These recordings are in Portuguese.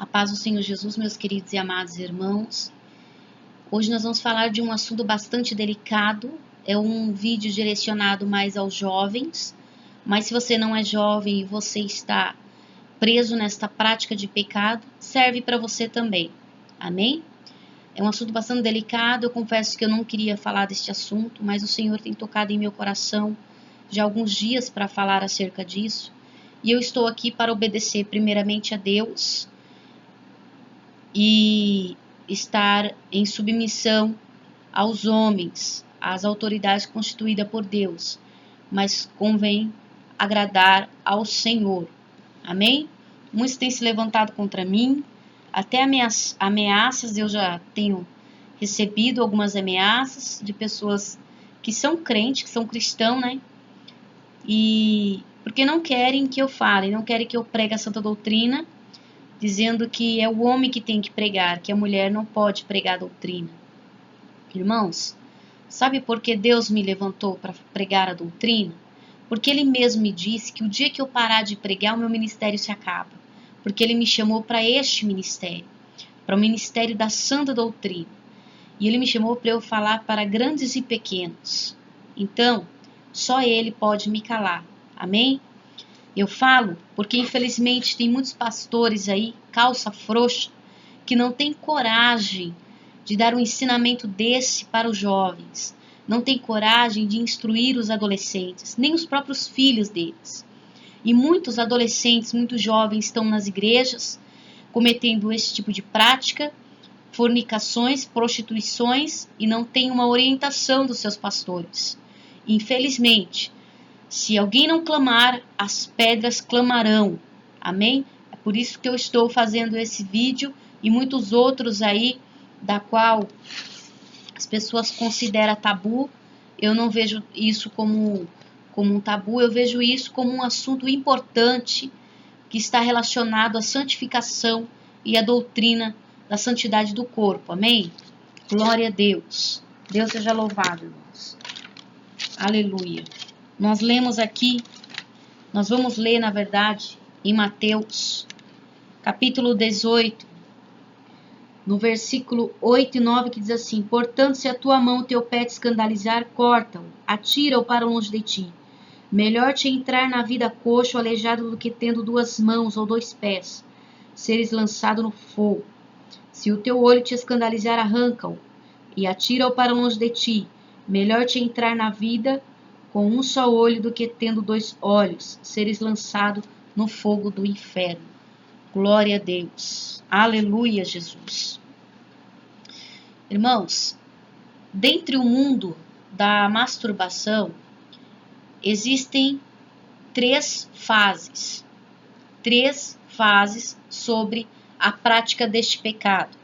A paz do Senhor Jesus, meus queridos e amados irmãos. Hoje nós vamos falar de um assunto bastante delicado. É um vídeo direcionado mais aos jovens, mas se você não é jovem e você está preso nesta prática de pecado, serve para você também. Amém? É um assunto bastante delicado. Eu confesso que eu não queria falar deste assunto, mas o Senhor tem tocado em meu coração já há alguns dias para falar acerca disso. E eu estou aqui para obedecer primeiramente a Deus e estar em submissão aos homens, às autoridades constituídas por Deus, mas convém agradar ao Senhor. Amém? Muitos têm se levantado contra mim, até ameaças, eu já tenho recebido algumas ameaças de pessoas que são crentes, que são cristãos, né? E porque não querem que eu fale, não querem que eu pregue a santa doutrina, dizendo que é o homem que tem que pregar, que a mulher não pode pregar a doutrina. Irmãos, sabe por que Deus me levantou para pregar a doutrina? Porque Ele mesmo me disse que o dia que eu parar de pregar, o meu ministério se acaba. Porque Ele me chamou para este ministério, para o ministério da santa doutrina. E Ele me chamou para eu falar para grandes e pequenos. Então, só Ele pode me calar. Amém? Eu falo porque, infelizmente, tem muitos pastores aí, calça frouxa, que não têm coragem de dar um ensinamento desse para os jovens. Não tem coragem de instruir os adolescentes, nem os próprios filhos deles. E muitos adolescentes, muitos jovens estão nas igrejas cometendo esse tipo de prática, fornicações, prostituições, e não tem uma orientação dos seus pastores. Infelizmente, se alguém não clamar, as pedras clamarão. Amém? É por isso que eu estou fazendo esse vídeo e muitos outros aí, da qual as pessoas consideram tabu. Eu não vejo isso como um tabu, eu vejo isso como um assunto importante que está relacionado à santificação e à doutrina da santidade do corpo. Amém? Glória a Deus. Deus seja louvado, irmãos. Aleluia. Nós lemos aqui, nós vamos ler, na verdade, em Mateus, capítulo 18, no versículo 8 e 9, que diz assim: portanto, se a tua mão o teu pé te escandalizar, corta-o, atira-o para longe de ti. Melhor te entrar na vida coxo ou aleijado do que tendo 2 mãos ou 2 pés, seres lançado no fogo. Se o teu olho te escandalizar, arranca-o e atira-o para longe de ti. Melhor te entrar na vida com um só olho do que tendo 2 olhos, seres lançado no fogo do inferno. Glória a Deus. Aleluia, Jesus. Irmãos, dentre o mundo da masturbação, existem 3 fases. 3 fases sobre a prática deste pecado.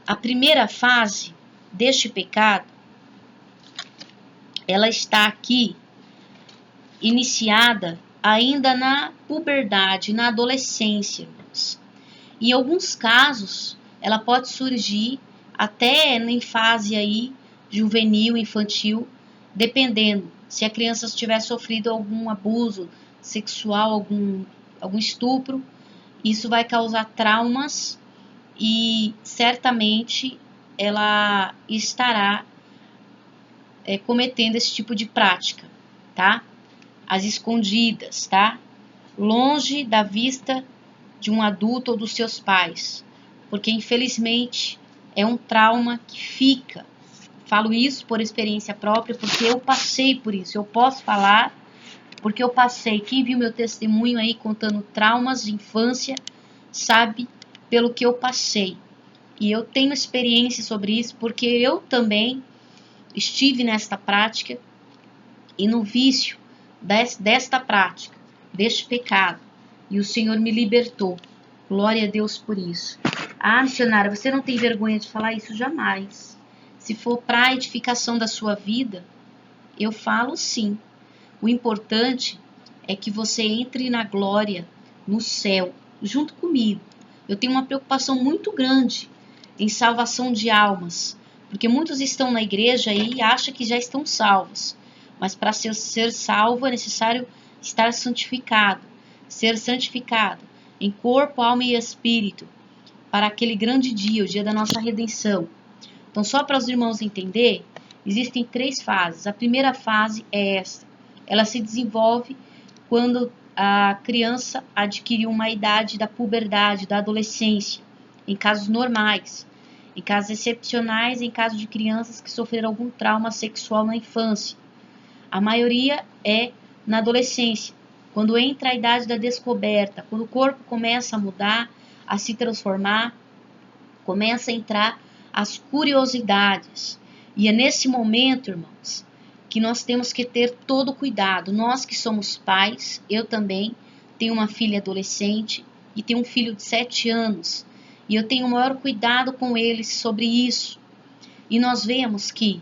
A primeira fase deste pecado, ela está aqui iniciada ainda na puberdade, na adolescência, irmãos. Em alguns casos, ela pode surgir até em fase aí juvenil, infantil, dependendo se a criança tiver sofrido algum abuso sexual, algum estupro. Isso vai causar traumas e certamente ela estará cometendo esse tipo de prática, tá? As escondidas, tá? Longe da vista de um adulto ou dos seus pais, porque infelizmente é um trauma que fica. Falo isso por experiência própria, porque eu passei por isso. Eu posso falar porque eu passei. Quem viu meu testemunho aí contando traumas de infância, sabe pelo que eu passei. E eu tenho experiência sobre isso, porque eu também estive nesta prática e no vício desta prática, deste pecado. E o Senhor me libertou. Glória a Deus por isso. Ah, missionária, você não tem vergonha de falar isso? Jamais. Se for para a edificação da sua vida, eu falo sim. O importante é que você entre na glória, no céu, junto comigo. Eu tenho uma preocupação muito grande em salvação de almas, porque muitos estão na igreja e acham que já estão salvos. Mas para ser salvo é necessário estar santificado, ser santificado. em corpo, alma e espírito, para aquele grande dia, o dia da nossa redenção. Então, só para os irmãos entenderem, existem 3 fases. A primeira fase é essa. Ela se desenvolve quando a criança adquire uma idade da puberdade, da adolescência, em casos normais. Em casos excepcionais, em caso de crianças que sofreram algum trauma sexual na infância. A maioria é na adolescência, quando entra a idade da descoberta, quando o corpo começa a mudar, a se transformar, começa a entrar as curiosidades. E é nesse momento, irmãos, que nós temos que ter todo cuidado. Nós que somos pais, eu também tenho uma filha adolescente e tenho um filho de 7 anos. E eu tenho o maior cuidado com eles sobre isso. E nós vemos que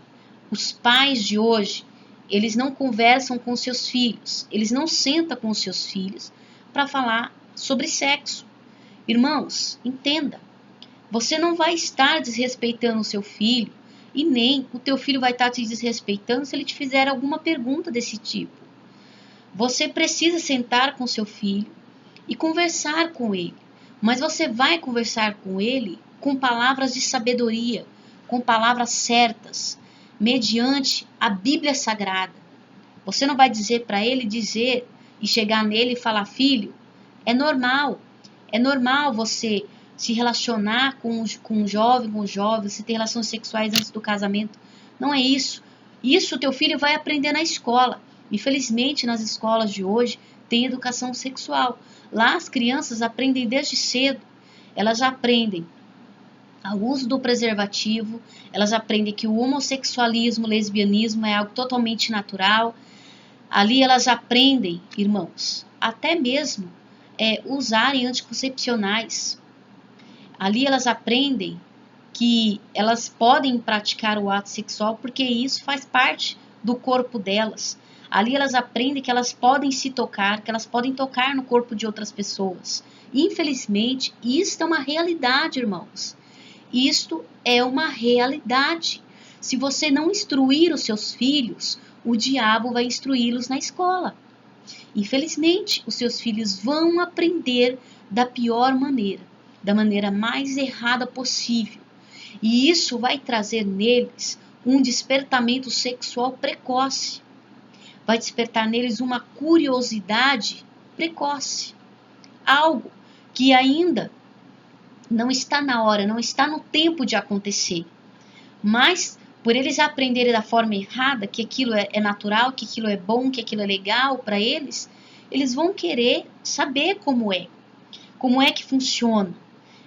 os pais de hoje, eles não conversam com seus filhos, eles não sentam com os seus filhos para falar sobre sexo. Irmãos, entenda, você não vai estar desrespeitando o seu filho e nem o teu filho vai estar te desrespeitando se ele te fizer alguma pergunta desse tipo. Você precisa sentar com seu filho e conversar com ele. Mas você vai conversar com ele com palavras de sabedoria, com palavras certas, mediante a Bíblia Sagrada. Você não vai dizer para ele e chegar nele e falar, filho, é normal você se relacionar com um jovem, você ter relações sexuais antes do casamento. Não é isso. Isso o teu filho vai aprender na escola. Infelizmente, nas escolas de hoje, tem educação sexual. Lá as crianças aprendem desde cedo, elas já aprendem o uso do preservativo, elas aprendem que o homossexualismo, o lesbianismo é algo totalmente natural. Ali elas aprendem, irmãos, até mesmo usarem anticoncepcionais. Ali elas aprendem que elas podem praticar o ato sexual porque isso faz parte do corpo delas. Ali elas aprendem que elas podem se tocar, que elas podem tocar no corpo de outras pessoas. Infelizmente, isto é uma realidade, irmãos. Isto é uma realidade. Se você não instruir os seus filhos, o diabo vai instruí-los na escola. Infelizmente, os seus filhos vão aprender da pior maneira, da maneira mais errada possível. E isso vai trazer neles um despertamento sexual precoce. Vai despertar neles uma curiosidade precoce. Algo que ainda não está na hora, não está no tempo de acontecer. Mas, por eles aprenderem da forma errada, que aquilo é natural, que aquilo é bom, que aquilo é legal para eles, eles vão querer saber como é que funciona.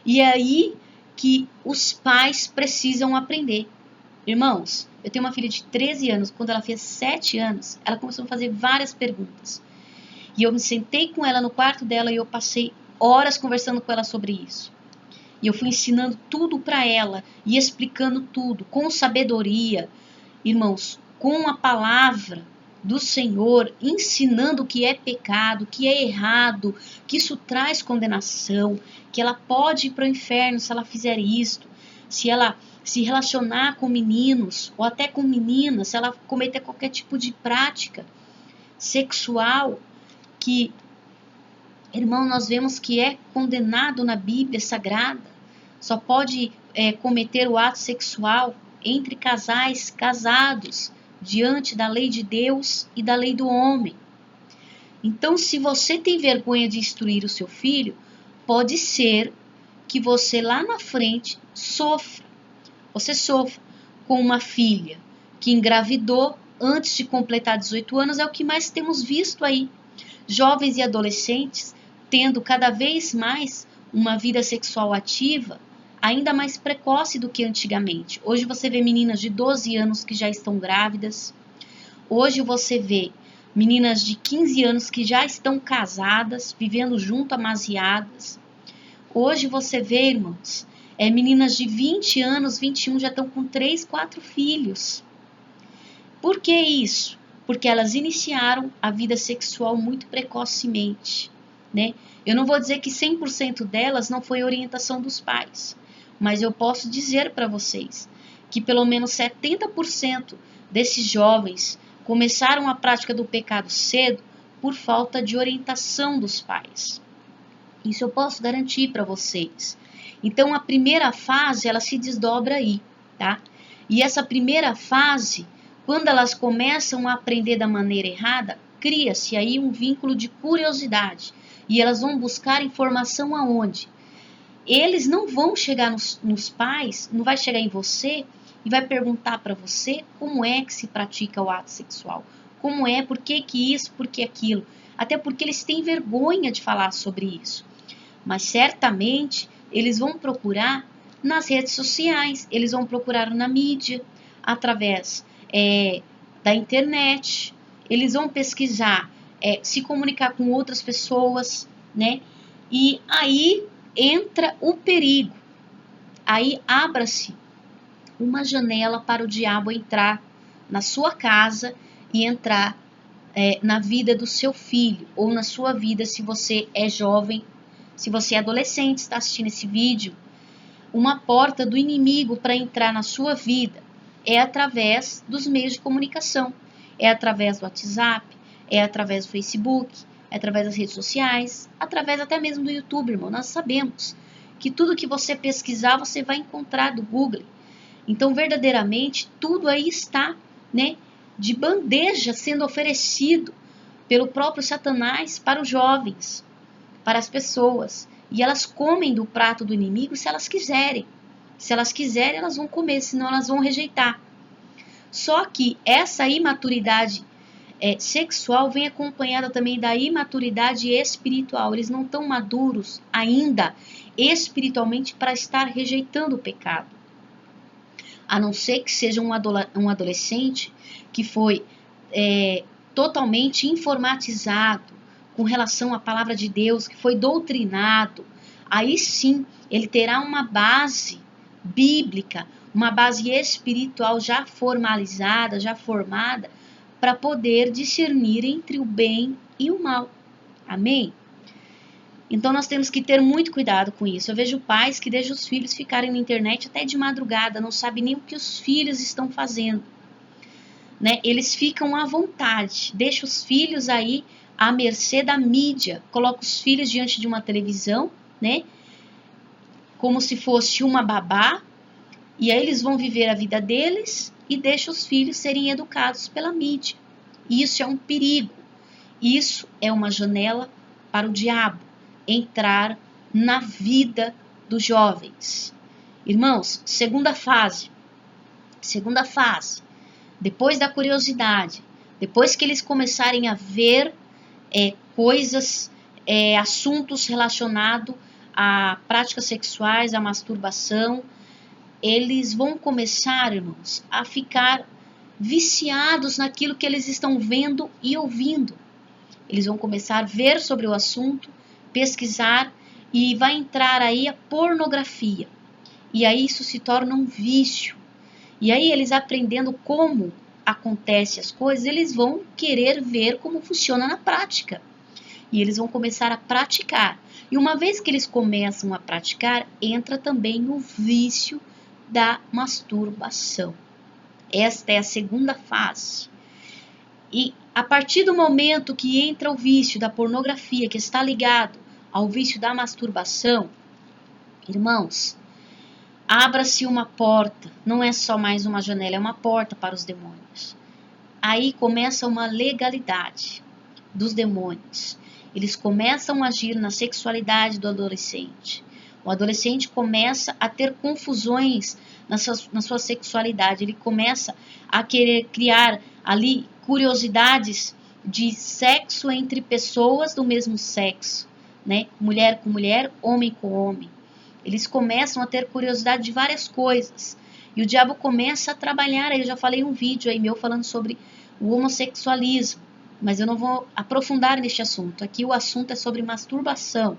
E é aí que os pais precisam aprender. Irmãos, eu tenho uma filha de 13 anos, quando ela fez 7 anos, ela começou a fazer várias perguntas. E eu me sentei com ela no quarto dela e eu passei horas conversando com ela sobre isso. E eu fui ensinando tudo para ela e explicando tudo com sabedoria, irmãos, com a palavra do Senhor, ensinando o que é pecado, o que é errado, que isso traz condenação, que ela pode ir para o inferno se ela fizer isto, se ela se relacionar com meninos ou até com meninas, se ela cometer qualquer tipo de prática sexual que, irmão, nós vemos que é condenado na Bíblia Sagrada. Só pode cometer o ato sexual entre casais casados, diante da lei de Deus e da lei do homem. Então, se você tem vergonha de instruir o seu filho, pode ser que você lá na frente sofra. Você sofre com uma filha que engravidou antes de completar 18 anos, é o que mais temos visto aí. Jovens e adolescentes tendo cada vez mais uma vida sexual ativa, ainda mais precoce do que antigamente. Hoje você vê meninas de 12 anos que já estão grávidas. Hoje você vê meninas de 15 anos que já estão casadas, vivendo junto, amaziadas. Hoje você vê, irmãos, meninas de 20 anos, 21, já estão com 3, 4 filhos. Por que isso? Porque elas iniciaram a vida sexual muito precocemente, né? Eu não vou dizer que 100% delas não foi orientação dos pais, mas eu posso dizer para vocês que pelo menos 70% desses jovens começaram a prática do pecado cedo por falta de orientação dos pais. Isso eu posso garantir para vocês. Então, a primeira fase, ela se desdobra aí, tá? E essa primeira fase, quando elas começam a aprender da maneira errada, cria-se aí um vínculo de curiosidade. E elas vão buscar informação aonde? Eles não vão chegar nos pais, não vai chegar em você e vai perguntar para você como é que se pratica o ato sexual. Como é, por que isso, por que aquilo. Até porque eles têm vergonha de falar sobre isso. Mas certamente eles vão procurar nas redes sociais, eles vão procurar na mídia, através da internet, eles vão pesquisar, se comunicar com outras pessoas, né? E aí entra o perigo, aí abra-se uma janela para o diabo entrar na sua casa e entrar na vida do seu filho, ou na sua vida se você é jovem, se você é adolescente, está assistindo esse vídeo. Uma porta do inimigo para entrar na sua vida é através dos meios de comunicação, é através do WhatsApp, é através do Facebook, é através das redes sociais, através até mesmo do YouTube, irmão. Nós sabemos que tudo que você pesquisar, você vai encontrar do Google. Então, verdadeiramente, tudo aí está, né, de bandeja sendo oferecido pelo próprio Satanás para os jovens, para as pessoas. E elas comem do prato do inimigo se elas quiserem. Se elas quiserem, elas vão comer, senão elas vão rejeitar. Só que essa imaturidade sexual vem acompanhada também da imaturidade espiritual. Eles não estão maduros ainda espiritualmente para estar rejeitando o pecado. A não ser que seja um adolescente que foi totalmente informatizado com relação à palavra de Deus, que foi doutrinado. Aí sim, ele terá uma base bíblica, uma base espiritual já formalizada, já formada, para poder discernir entre o bem e o mal. Amém? Então nós temos que ter muito cuidado com isso. Eu vejo pais que deixam os filhos ficarem na internet até de madrugada, não sabem nem o que os filhos estão fazendo. Né? Eles ficam à vontade, deixam os filhos aí à mercê da mídia, colocam os filhos diante de uma televisão, né? Como se fosse uma babá, e aí eles vão viver a vida deles e deixam os filhos serem educados pela mídia. Isso é um perigo. Isso é uma janela para o diabo entrar na vida dos jovens. Irmãos, segunda fase. Depois da curiosidade, depois que eles começarem a ver coisas, assuntos relacionados a práticas sexuais, a masturbação, eles vão começar, irmãos, a ficar viciados naquilo que eles estão vendo e ouvindo. Eles vão começar a ver sobre o assunto, pesquisar, e vai entrar aí a pornografia. E aí isso se torna um vício. E aí eles aprendendo como acontecem as coisas, eles vão querer ver como funciona na prática. E eles vão começar a praticar. E uma vez que eles começam a praticar, entra também o vício da masturbação. Esta é a segunda fase. E a partir do momento que entra o vício da pornografia, que está ligado ao vício da masturbação, irmãos, abra-se uma porta, não é só mais uma janela, é uma porta para os demônios. Aí começa uma legalidade dos demônios. Eles começam a agir na sexualidade do adolescente. O adolescente começa a ter confusões na sua sexualidade. Ele começa a querer criar ali curiosidades de sexo entre pessoas do mesmo sexo, né? Mulher com mulher, homem com homem. Eles começam a ter curiosidade de várias coisas. E o diabo começa a trabalhar. Eu já falei um vídeo aí meu falando sobre o homossexualismo. Mas eu não vou aprofundar neste assunto. Aqui o assunto é sobre masturbação.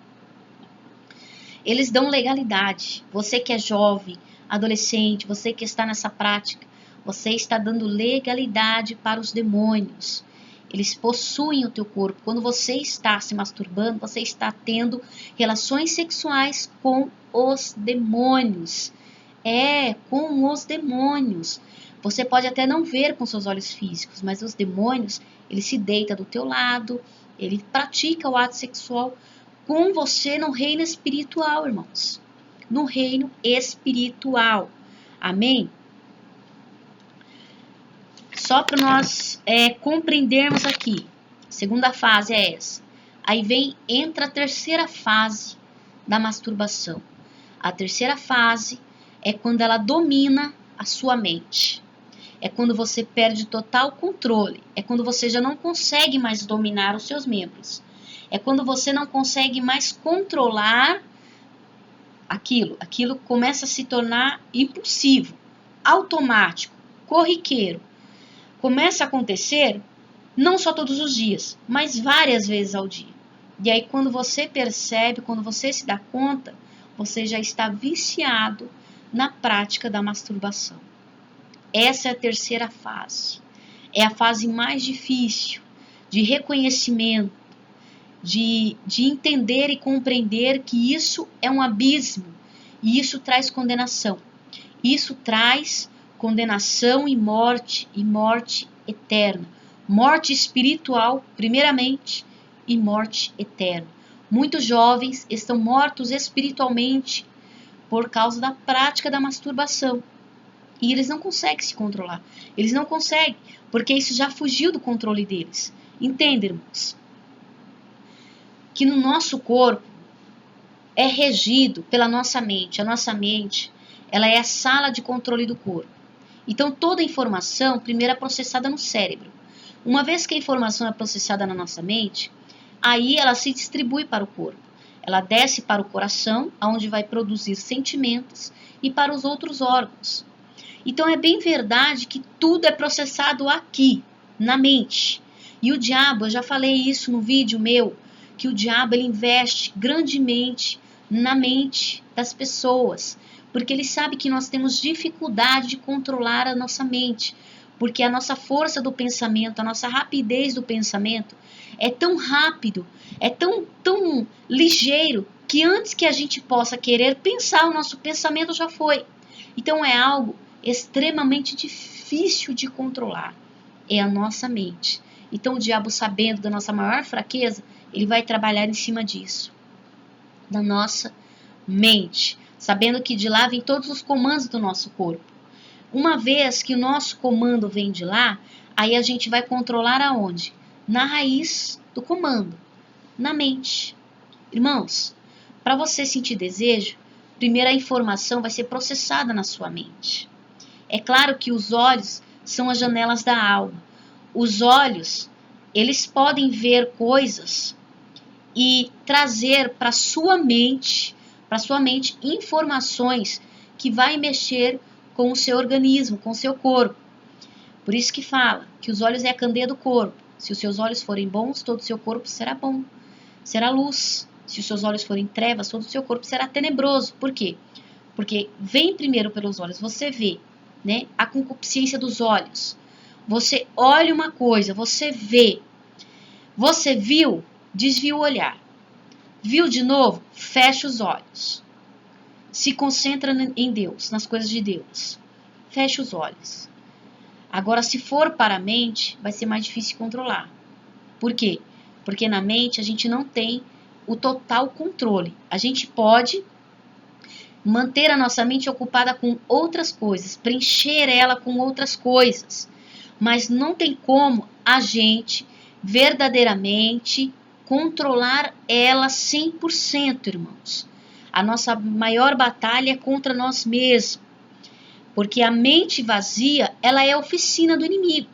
Eles dão legalidade. Você que é jovem, adolescente, você que está nessa prática, você está dando legalidade para os demônios. Eles possuem o teu corpo. Quando você está se masturbando, você está tendo relações sexuais com os demônios. Com os demônios. Você pode até não ver com seus olhos físicos, mas os demônios, ele se deita do teu lado, ele pratica o ato sexual com você no reino espiritual, irmãos. No reino espiritual. Amém? Só para nós compreendermos aqui. Segunda fase é essa. Aí entra a terceira fase da masturbação. A terceira fase é quando ela domina a sua mente. É quando você perde total controle. É quando você já não consegue mais dominar os seus membros. É quando você não consegue mais controlar aquilo. Aquilo começa a se tornar impulsivo, automático, corriqueiro. Começa a acontecer não só todos os dias, mas várias vezes ao dia. E aí quando você percebe, quando você se dá conta, você já está viciado na prática da masturbação. Essa é a terceira fase. É a fase mais difícil de reconhecimento, de entender e compreender que isso é um abismo e isso traz condenação. Isso traz condenação e morte eterna. Morte espiritual, primeiramente, e morte eterna. Muitos jovens estão mortos espiritualmente por causa da prática da masturbação. E eles não conseguem se controlar. Eles não conseguem, porque isso já fugiu do controle deles. Entende, irmãos? Que no nosso corpo é regido pela nossa mente. A nossa mente, ela é a sala de controle do corpo. Então, toda a informação, primeiro é processada no cérebro. Uma vez que a informação é processada na nossa mente, aí ela se distribui para o corpo. Ela desce para o coração, onde vai produzir sentimentos, e para os outros órgãos. Então, é bem verdade que tudo é processado aqui, na mente. E o diabo, eu já falei isso no vídeo meu, que o diabo ele investe grandemente na mente das pessoas, porque ele sabe que nós temos dificuldade de controlar a nossa mente, porque a nossa força do pensamento, a nossa rapidez do pensamento é tão rápido, é tão ligeiro, que antes que a gente possa querer pensar, o nosso pensamento já foi. Então é algo extremamente difícil de controlar, é a nossa mente. Então o diabo, sabendo da nossa maior fraqueza, ele vai trabalhar em cima disso, da nossa mente, sabendo que de lá vem todos os comandos do nosso corpo. Uma vez que o nosso comando vem de lá, aí a gente vai controlar aonde? Na raiz do comando, na mente. Irmãos, para você sentir desejo, primeiro a informação vai ser processada na sua mente. É claro que os olhos são as janelas da alma. Os olhos, eles podem ver coisas e trazer para sua mente informações que vai mexer com o seu organismo, com o seu corpo. Por isso que fala que os olhos é a candeia do corpo. Se os seus olhos forem bons, todo o seu corpo será bom, será luz. Se os seus olhos forem trevas, todo o seu corpo será tenebroso. Por quê? Porque vem primeiro pelos olhos, você vê, né? A concupiscência dos olhos. Você olha uma coisa, você vê. Você viu, desvia o olhar. Viu de novo, fecha os olhos. Se concentra em Deus, nas coisas de Deus. Fecha os olhos. Agora, se for para a mente, vai ser mais difícil controlar. Por quê? Porque na mente a gente não tem o total controle. A gente pode manter a nossa mente ocupada com outras coisas, preencher ela com outras coisas. Mas não tem como a gente verdadeiramente controlar ela 100%, irmãos. A nossa maior batalha é contra nós mesmos, porque a mente vazia, ela é a oficina do inimigo.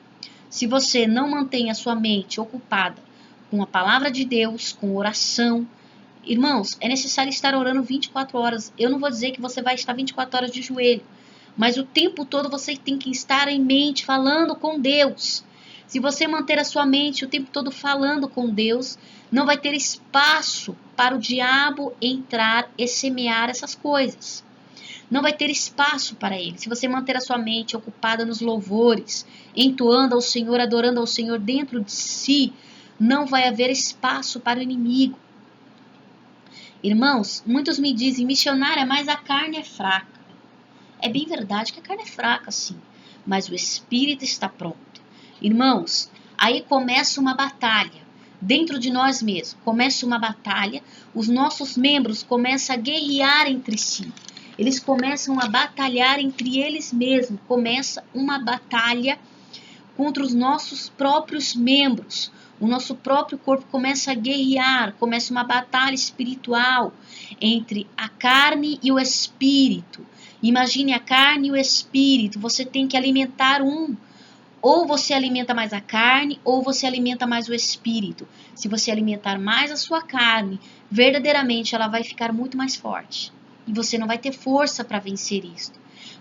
Se você não mantém a sua mente ocupada com a palavra de Deus, com oração, irmãos, é necessário estar orando 24 horas. Eu não vou dizer que você vai estar 24 horas de joelho, mas o tempo todo você tem que estar em mente, falando com Deus. Se você manter a sua mente o tempo todo falando com Deus, não vai ter espaço para o diabo entrar e semear essas coisas. Não vai ter espaço para ele. Se você manter a sua mente ocupada nos louvores, entoando ao Senhor, adorando ao Senhor dentro de si, não vai haver espaço para o inimigo. Irmãos, muitos me dizem, missionária, mas a carne é fraca. É bem verdade que a carne é fraca, sim, mas o espírito está pronto. Irmãos, aí começa uma batalha. dentro de nós mesmos. Começa uma batalha, os nossos membros começam a guerrear entre si. Eles começam a batalhar entre eles mesmos. Começa uma batalha contra os nossos próprios membros. O nosso próprio corpo começa a guerrear, começa uma batalha espiritual entre a carne e o espírito. Imagine a carne e o espírito, você tem que alimentar um. Ou você alimenta mais a carne, ou você alimenta mais o espírito. Se você alimentar mais a sua carne, verdadeiramente ela vai ficar muito mais forte. E você não vai ter força para vencer isso.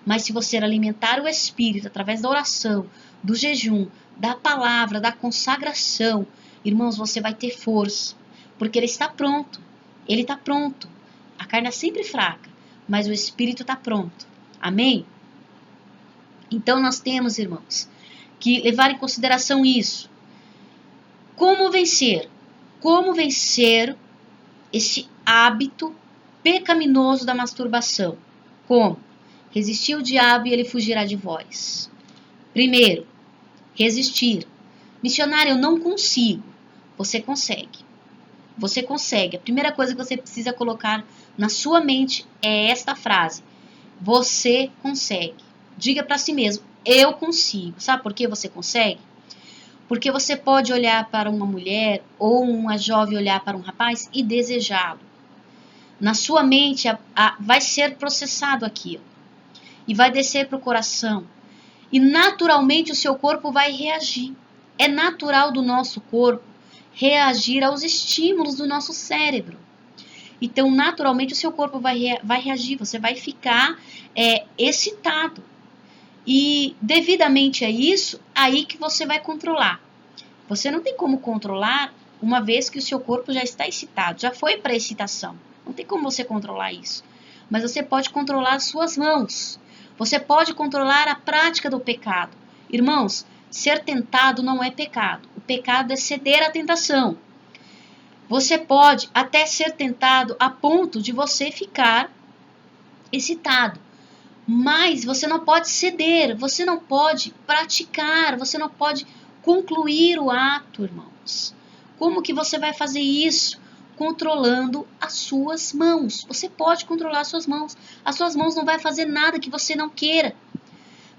Mas se você alimentar o espírito através da oração, do jejum, da palavra, da consagração, irmãos, você vai ter força. Porque ele está pronto. Ele está pronto. A carne é sempre fraca, mas o espírito está pronto. Amém? Então nós temos, irmãos, que levar em consideração isso. Como vencer? Como vencer esse hábito pecaminoso da masturbação? Como? Resistir ao diabo e ele fugirá de vós. Primeiro, resistir. Missionário, eu não consigo. Você consegue. Você consegue. A primeira coisa que você precisa colocar na sua mente é esta frase. Você consegue. Diga para si mesmo, eu consigo. Sabe por que você consegue? Porque você pode olhar para uma mulher ou uma jovem olhar para um rapaz e desejá-lo. Na sua mente vai ser processado aquilo. E vai descer para o coração. E naturalmente o seu corpo vai reagir. É natural do nosso corpo reagir aos estímulos do nosso cérebro. Então, naturalmente, o seu corpo vai reagir. Você vai ficar excitado. E devidamente a isso, aí que você vai controlar. Você não tem como controlar uma vez que o seu corpo já está excitado. Já foi para a excitação. Não tem como você controlar isso. Mas você pode controlar as suas mãos. Você pode controlar a prática do pecado. Irmãos, ser tentado não é pecado. O pecado é ceder à tentação. Você pode até ser tentado a ponto de você ficar excitado. Mas você não pode ceder, você não pode praticar, você não pode concluir o ato, irmãos. Como que você vai fazer isso? Controlando as suas mãos. Você pode controlar as suas mãos. As suas mãos não vai fazer nada que você não queira.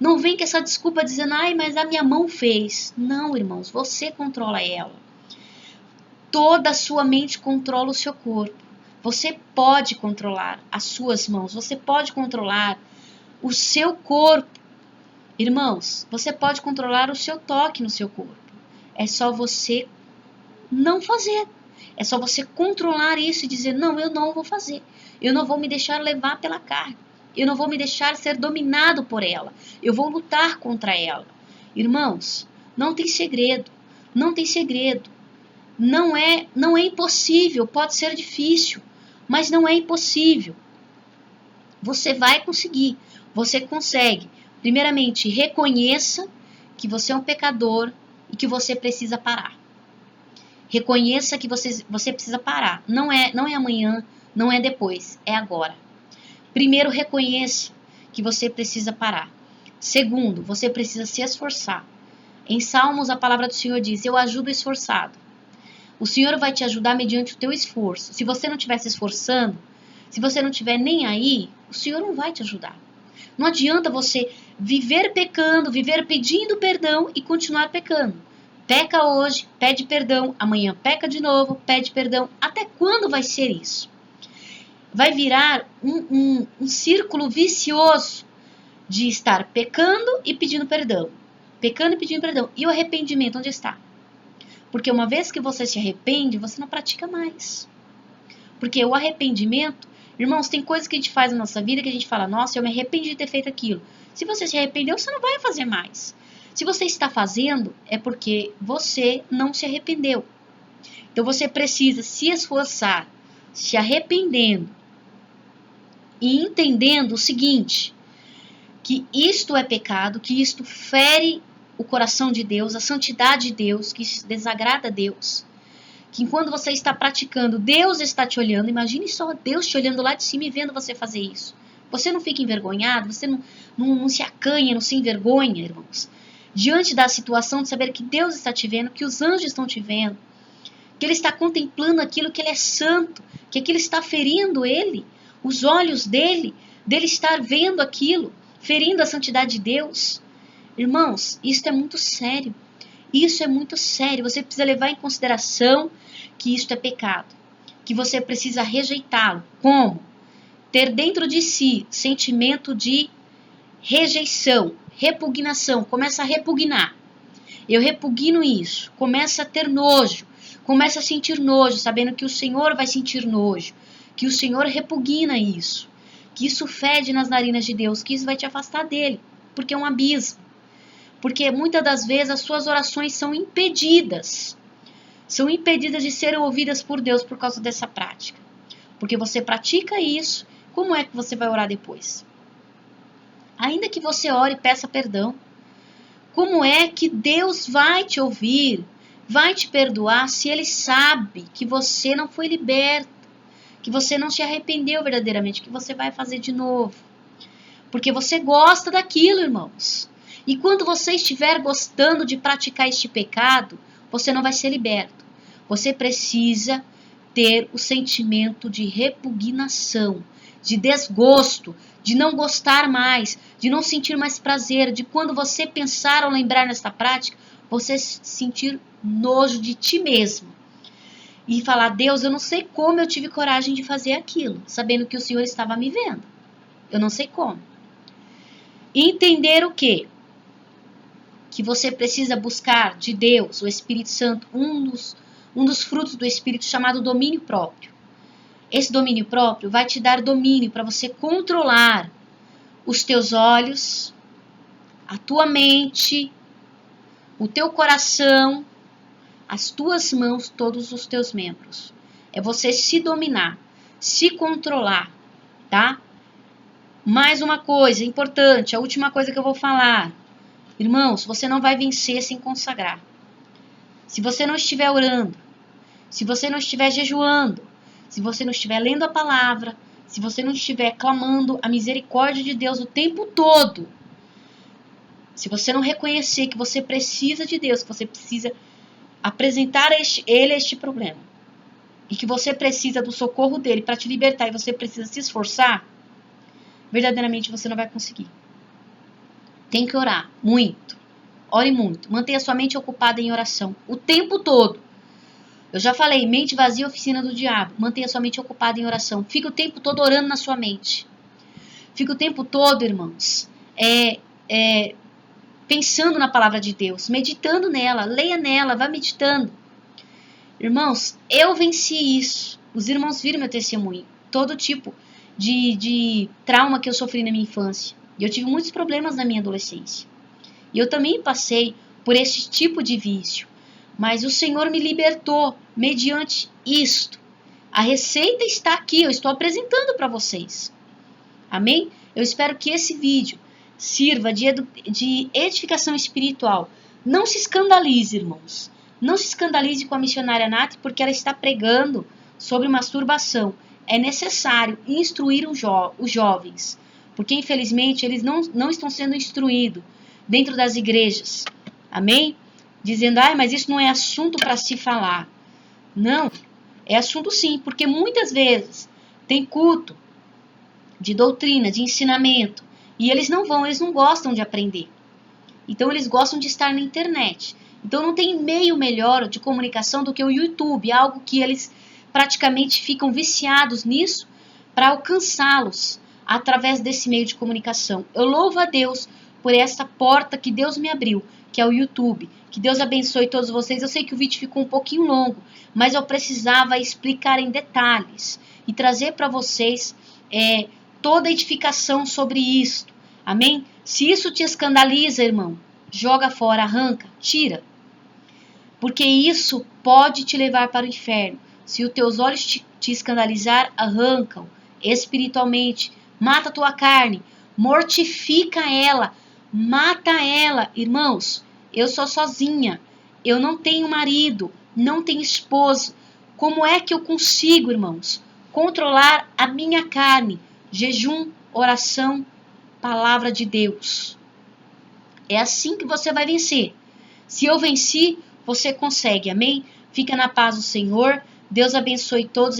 Não vem com essa desculpa dizendo, ai, mas a minha mão fez. Não, irmãos, você controla ela. Toda a sua mente controla o seu corpo. Você pode controlar as suas mãos. Você pode controlar o seu corpo. Irmãos, você pode controlar o seu toque no seu corpo. É só você não fazer. É só você controlar isso e dizer, não, eu não vou fazer. Eu não vou me deixar levar pela carne. Eu não vou me deixar ser dominado por ela. Eu vou lutar contra ela. Irmãos, não tem segredo. Não tem segredo. Não é impossível. Pode ser difícil, mas não é impossível. Você vai conseguir. Você consegue. Primeiramente, reconheça que você é um pecador e que você precisa parar. Reconheça que você precisa parar. Não é amanhã, não é depois, é agora. Primeiro, reconheça que você precisa parar. Segundo, você precisa se esforçar. Em Salmos, a palavra do Senhor diz, eu ajudo o esforçado. O Senhor vai te ajudar mediante o teu esforço. Se você não estiver se esforçando, se você não estiver nem aí, o Senhor não vai te ajudar. Não adianta você viver pecando, viver pedindo perdão e continuar pecando. Peca hoje, pede perdão, amanhã peca de novo, pede perdão. Até quando vai ser isso? Vai virar um círculo vicioso de estar pecando e pedindo perdão. Pecando e pedindo perdão. E o arrependimento, onde está? Porque uma vez que você se arrepende, você não pratica mais. Porque o arrependimento, irmãos, tem coisas que a gente faz na nossa vida que a gente fala, nossa, eu me arrependi de ter feito aquilo. Se você se arrependeu, você não vai fazer mais. Se você está fazendo, é porque você não se arrependeu. Então você precisa se esforçar, se arrependendo e entendendo o seguinte, que isto é pecado, que isto fere o coração de Deus, a santidade de Deus, que desagrada a Deus. Que enquanto você está praticando, Deus está te olhando. Imagine só Deus te olhando lá de cima e vendo você fazer isso. Você não fica envergonhado, você não se acanha, não se envergonha, irmãos. Diante da situação de saber que Deus está te vendo, que os anjos estão te vendo, que ele está contemplando aquilo que ele é santo, que aquilo está ferindo ele, os olhos dele estar vendo aquilo, ferindo a santidade de Deus. Irmãos, isso é muito sério. Isso é muito sério. Você precisa levar em consideração que isso é pecado, que você precisa rejeitá-lo. Como? Ter dentro de si sentimento de rejeição, repugnação. Começa a repugnar. Eu repugno isso. Começa a ter nojo. Começa a sentir nojo, sabendo que o Senhor vai sentir nojo. Que o Senhor repugna isso. Que isso fede nas narinas de Deus. Que isso vai te afastar dele. Porque é um abismo. Porque muitas das vezes as suas orações são impedidas. São impedidas de serem ouvidas por Deus por causa dessa prática. Porque você pratica isso, como é que você vai orar depois? Ainda que você ore e peça perdão, como é que Deus vai te ouvir, vai te perdoar se Ele sabe que você não foi liberto, que você não se arrependeu verdadeiramente, que você vai fazer de novo? Porque você gosta daquilo, irmãos. E quando você estiver gostando de praticar este pecado, você não vai ser liberto. Você precisa ter o sentimento de repugnação, de desgosto, de não gostar mais, de não sentir mais prazer, de quando você pensar ou lembrar nesta prática, você sentir nojo de ti mesmo. E falar, Deus, eu não sei como eu tive coragem de fazer aquilo, sabendo que o Senhor estava me vendo. Eu não sei como. E entender o quê? Que você precisa buscar de Deus, o Espírito Santo, um dos frutos do Espírito chamado domínio próprio. Esse domínio próprio vai te dar domínio para você controlar os teus olhos, a tua mente, o teu coração, as tuas mãos, todos os teus membros. É você se dominar, se controlar, tá? Mais uma coisa importante, a última coisa que eu vou falar. Irmãos, você não vai vencer sem consagrar. Se você não estiver orando, se você não estiver jejuando, se você não estiver lendo a palavra, se você não estiver clamando a misericórdia de Deus o tempo todo, se você não reconhecer que você precisa de Deus, que você precisa apresentar este problema, e que você precisa do socorro dele para te libertar e você precisa se esforçar, verdadeiramente você não vai conseguir. Tem que orar muito. Ore muito. Mantenha sua mente ocupada em oração o tempo todo. Eu já falei, mente vazia, oficina do diabo. Mantenha sua mente ocupada em oração. Fica o tempo todo orando na sua mente. Fica o tempo todo, irmãos, pensando na palavra de Deus, meditando nela, leia nela, vá meditando. Irmãos, eu venci isso. Os irmãos viram meu testemunho. Todo tipo de trauma que eu sofri na minha infância. E eu tive muitos problemas na minha adolescência. E eu também passei por esse tipo de vício. Mas o Senhor me libertou mediante isto. A receita está aqui, eu estou apresentando para vocês. Amém? Eu espero que esse vídeo sirva de edificação espiritual. Não se escandalize, irmãos. Não se escandalize com a missionária Nath, porque ela está pregando sobre masturbação. É necessário instruir os jovens, porque infelizmente eles não estão sendo instruídos dentro das igrejas. Amém? Dizendo, mas isso não é assunto para se falar. Não, é assunto sim, porque muitas vezes tem culto de doutrina, de ensinamento, e eles não gostam de aprender. Então eles gostam de estar na internet. Então não tem meio melhor de comunicação do que o YouTube, algo que eles praticamente ficam viciados nisso para alcançá-los através desse meio de comunicação. Eu louvo a Deus por essa porta que Deus me abriu, que é o YouTube. Que Deus abençoe todos vocês. Eu sei que o vídeo ficou um pouquinho longo, mas eu precisava explicar em detalhes e trazer para vocês toda a edificação sobre isto. Amém? Se isso te escandaliza, irmão, joga fora, arranca, tira. Porque isso pode te levar para o inferno. Se os teus olhos te escandalizar, arrancam espiritualmente. Mata a tua carne, mortifica ela, mata ela. Irmãos, eu sou sozinha, eu não tenho marido, não tenho esposo. Como é que eu consigo, irmãos, controlar a minha carne? Jejum, oração, palavra de Deus. É assim que você vai vencer. Se eu venci, você consegue, amém? Fica na paz do Senhor. Deus abençoe todos.